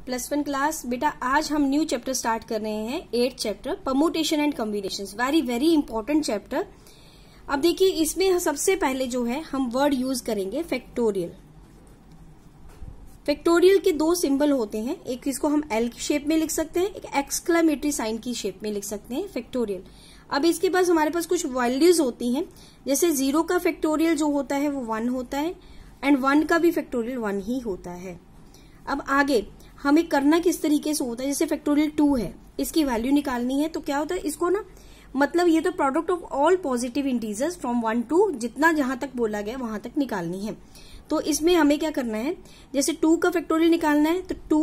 +1 class. बेटा आज हम न्यू चैप्टर स्टार्ट कर रहे हैं, 8th chapter permutation and combinations. Very very important chapter. अब देखिए इसमें सबसे पहले जो है हम वर्ड यूज करेंगे फैक्टोरियल। फैक्टोरियल के दो सिंबल होते हैं, एक इसको हम एल की शेप में लिख सकते हैं, एक एक्सक्लेमेटरी साइन की शेप में लिख सकते हैं फैक्टोरियल। अब इसके पास हमारे पास कुछ वैल्यूज होती हैं, जैसे 0 का फैक्टोरियल जो होता है वो 1 होता है एंड 1 का भी फैक्टोरियल 1 ही होता है। अब आगे हमें करना किस तरीके से होता है, जैसे फैक्टोरियल 2 है, इसकी वैल्यू निकालनी है तो क्या होता है, इसको ना मतलब ये तो product of all positive integers from 1 to जितना जहां तक बोला गया वहां तक निकालनी है। तो इसमें हमें क्या करना है, जैसे 2 का फैक्टोरियल निकालना है तो 2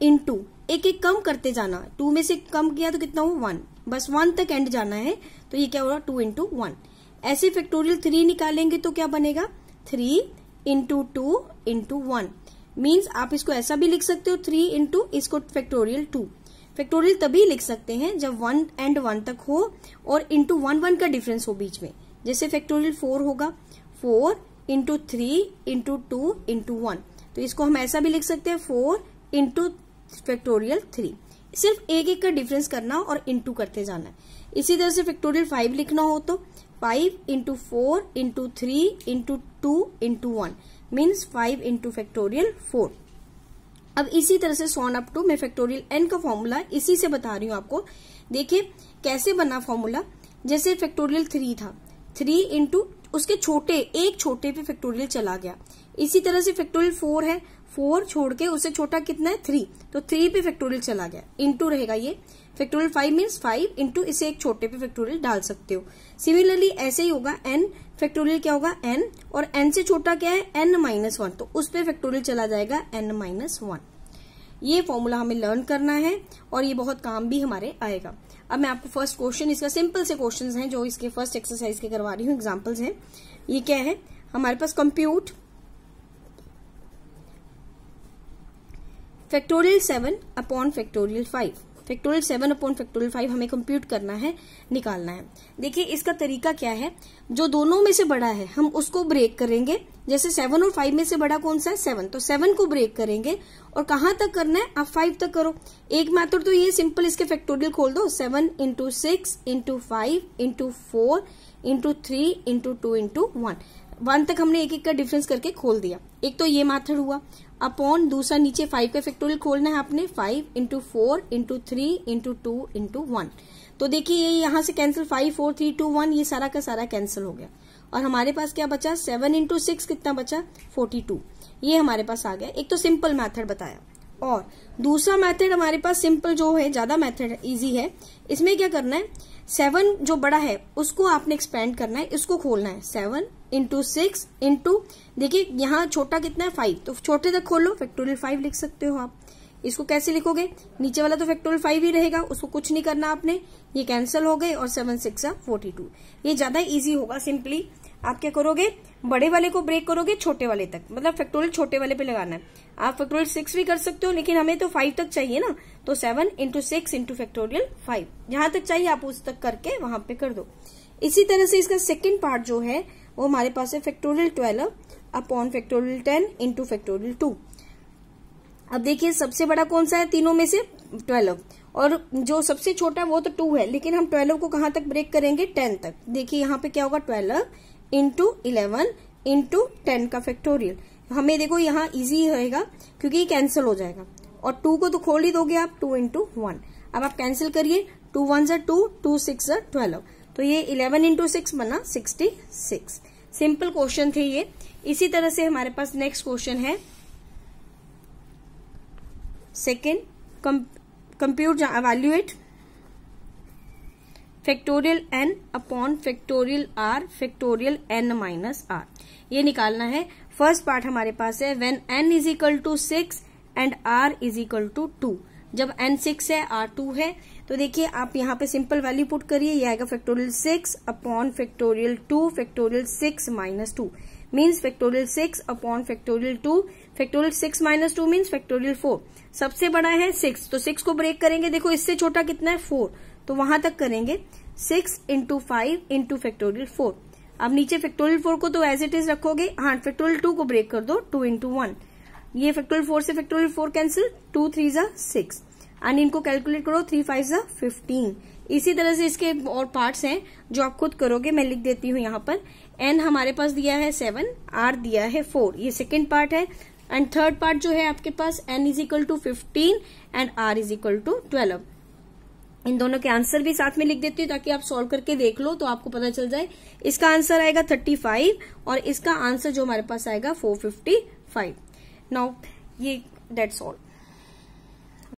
into एक एक कम करते जाना, 2 में से कम किया तो कितना हो 1, बस 1 तक एंड जाना है, तो ये क्या होगा 2 into 1। ऐसे फैक्टोरियल 3 निकालेंगे तो क्या बनेगा 3 into 2 into 1। मीन्स आप इसको ऐसा भी लिख सकते हो 3 into इसको फैक्टोरियल 2। फैक्टोरियल तभी लिख सकते हैं जब 1 and 1 तक हो और इंटू 1 1 का डिफरेंस हो बीच में। जैसे फैक्टोरियल 4 होगा 4 into 3 into 2 into 1, तो इसको हम ऐसा भी लिख सकते हैं 4 into फैक्टोरियल 3। सिर्फ एक एक का डिफरेंस करना और इंटू करते जाना है। इसी तरह से फैक्टोरियल 5 लिखना हो तो 5 into 4 into 3 into 2 into 1 means 5 into factorial 4। अब इसी तरह से सॉन अप टू, मैं फैक्टोरियल n का फॉर्मूला इसी से बता रही हूं आपको। देखिए कैसे बना फॉर्मूला, जैसे फैक्टोरियल 3 था, 3 इंटू उसके छोटे एक छोटे पे फैक्टोरियल चला गया। इसी तरह से फैक्टोरियल 4 है, 4 छोड़ के उससे छोटा कितना है 3, तो 3 पे फैक्टोरियल चला गया, इंटू रहेगा ये। फैक्टोरियल 5 मीन्स 5 इंटू इसे एक छोटे पे फैक्टोरियल डाल सकते हो। सिमिलरली ऐसे ही होगा n फैक्टोरियल क्या होगा n, और n से छोटा क्या है n-1, तो उस पे फैक्टोरियल चला जाएगा n-1। ये फॉर्मूला हमें लर्न करना है और ये बहुत काम भी हमारे आएगा। अब मैं आपको फर्स्ट क्वेश्चन, इसका सिंपल से क्वेश्चंस हैं जो इसके फर्स्ट एक्सरसाइज के करवा रही हूँ, एग्जांपल्स हैं। ये क्या है हमारे पास, compute factorial 7 upon factorial 5। Factorial 7 upon factorial 5 हमें कंप्यूट करना है, निकालना है। देखिए इसका तरीका क्या है, जो दोनों में से बड़ा है हम उसको ब्रेक करेंगे। जैसे 7 और 5 में से बड़ा कौन सा है 7, तो 7 को ब्रेक करेंगे और कहां तक करना है, आप 5 तक करो। एक मेथड तो ये सिंपल, इसके फैक्टोरियल खोल दो, 7 into 6 into 5 into 4 into 3 into 2 into 1 तक हमने एक एक का डिफरेंस करके खोल दिया। एक तो ये मेथड हुआ। अपॉन दूसरा नीचे 5 का फैक्टोरियल खोलना है आपने, 5 into 4 into 3 into 2 into 1। तो देखिए ये यहां से कैंसिल, 5 4 3 2 1, ये सारा का सारा कैंसिल हो गया और हमारे पास क्या बचा 7 into 6 कितना बचा 42, ये हमारे पास आ गया। एक तो सिंपल मेथड बताया, और दूसरा मेथड हमारे पास सिंपल जो है, ज्यादा मेथड इजी है। इसमें क्या करना है, 7 जो बड़ा है उसको आपने एक्सपेंड करना है, इसको खोलना है 7 into 6 into, देखिए यहाँ छोटा कितना है 5, तो छोटे तक खोलो, फैक्टोरियल 5 लिख सकते हो आप। इसको कैसे लिखोगे, नीचे वाला तो फैक्टोरियल 5 ही रहेगा, उसको कुछ नहीं करना आपने, ये कैंसिल हो गए और 7 6 42। ये ज्यादा इजी होगा। सिंपली आप क्या करोगे, बड़े वाले को ब्रेक करोगे छोटे वाले तक, मतलब फैक्टोरियल छोटे वाले पे लगाना है। आप फैक्टोरियल 6 भी कर सकते हो, लेकिन हमें तो 5 तक चाहिए ना, तो 7 into 6 into फैक्टोरियल 5, जहां तक चाहिए आप उस तक करके वहां पे कर दो। इसी तरह से इसका सेकेंड पार्ट जो है वो हमारे पास है factorial 12 upon factorial 10 into factorial 2। अब देखिए सबसे बड़ा कौन सा है तीनों में से 12, और जो सबसे छोटा है वो तो 2 है, लेकिन हम 12 को कहां तक ब्रेक करेंगे 10 तक। देखिए यहाँ पे क्या होगा 12 इंटू 11 इंटू 10 का फैक्टोरियल। हमें देखो यहाँ इजी रहेगा क्योंकि ये कैंसिल हो जाएगा, और 2 को तो खोल ही दोगे आप, 2 into 1। अब आप कैंसिल करिए, 2 1 2, 2 6 12, तो ये 11 into 6 बना 66। सिंपल क्वेश्चन थे ये। इसी तरह से हमारे पास नेक्स्ट क्वेश्चन है second, compute evaluate factorial n upon factorial r factorial n-r। ये निकालना है। फर्स्ट पार्ट हमारे पास है when n is equal to 6 and r is equal to 2। जब n 6 है r 2 है, तो देखिए आप यहाँ पे सिंपल वैल्यू पुट करिए, ये आएगा factorial 6 upon factorial 2 factorial 6 minus 2 means factorial 6 upon factorial 2 factorial 6 minus 2 means factorial 4। सबसे बड़ा है 6, तो 6 को ब्रेक करेंगे, देखो इससे छोटा कितना है 4, तो वहां तक करेंगे 6 into 5 into फैक्टोरियल 4। अब नीचे फैक्टोरियल 4 को तो एज इट इज रखोगे, हाँ फैक्टोरियल 2 को ब्रेक कर दो, 2 into 1 ये फैक्टोरियल 4 से फैक्टोरियल 4 कैंसिल, 2 3 जा 6 एंड इनको कैलकुलेट करो, 3 5 जा 15। इसी तरह से इसके और पार्ट्स हैं जो आप खुद करोगे, मैं लिख देती हूँ यहाँ पर। n हमारे पास दिया है 7, r दिया है 4, ये सेकेंड पार्ट है। एंड थर्ड पार्ट जो है आपके पास n is equal to 15 and r is equal to 12। इन दोनों के आंसर भी साथ में लिख देती हूँ ताकि आप सॉल्व करके देख लो तो आपको पता चल जाए। इसका आंसर आएगा 35 और इसका आंसर जो हमारे पास आएगा 455। नाउ ये दैट्स ऑल।